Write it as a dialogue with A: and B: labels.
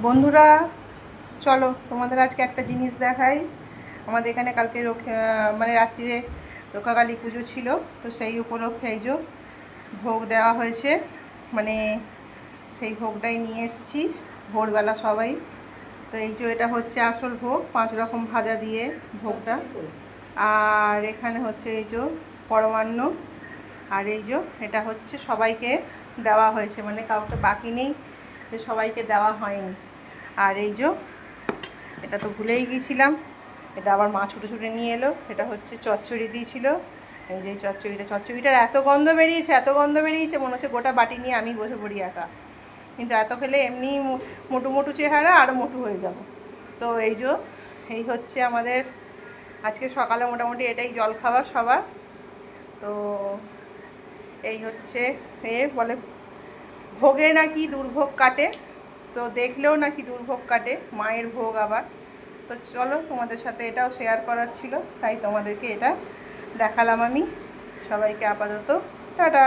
A: বন্ধুরা, চলো তোমাদের আজকে একটা জিনিস দেখাই। আমাদের এখানে কালকে মানে রাত্রিরে রক্ষাকালী পুজো ছিল, তো সেই উপলক্ষে এই যে ভোগ দেওয়া হয়েছে। মানে সেই ভোগটাই নিয়ে এসেছি ভোরবেলা সবাই। তো এই যে এটা হচ্ছে আসল ভোগ, 5 রকম ভাজা দিয়ে ভোগটা। আর এখানে হচ্ছে এই যে পরমান্ন। আর এই যে এটা হচ্ছে সবাইকে দেওয়া হয়েছে, মানে কাউকে বাকি নেই যে সবাইকে দেওয়া হয়নি। আর এই যে এটা তো ভুলেই গিয়েছিলাম, এটা আবার মা ছুটে ছুটে নিয়ে এলো। এটা হচ্ছে চচ্চড়ি দিয়েছিল। এই যে চচ্চড়িটার এত গন্ধ বেরিয়েছে, মনে হচ্ছে গোটা বাটি নিয়ে আমি বসে পড়ি একা। কিন্তু এত খেলে এমনি মোটু মোটু চেহারা, আরও মোটু হয়ে যাব। তো এই হচ্ছে আমাদের আজকে সকালে মোটামুটি এটাই জলখাবার সবার। তো এই হচ্ছে বলে ভোগে নাকি দুর্ভোগ কাটে, তো দেখলেও নাকি দুর্ভোগ কাটে, মায়ের ভোগ আবার। তো চলো তোমাদের সাথে এটাও শেয়ার করার ছিল, তাই তোমাদেরকে এটা দেখালাম আমি। সবাইকে আপাতত টাটা।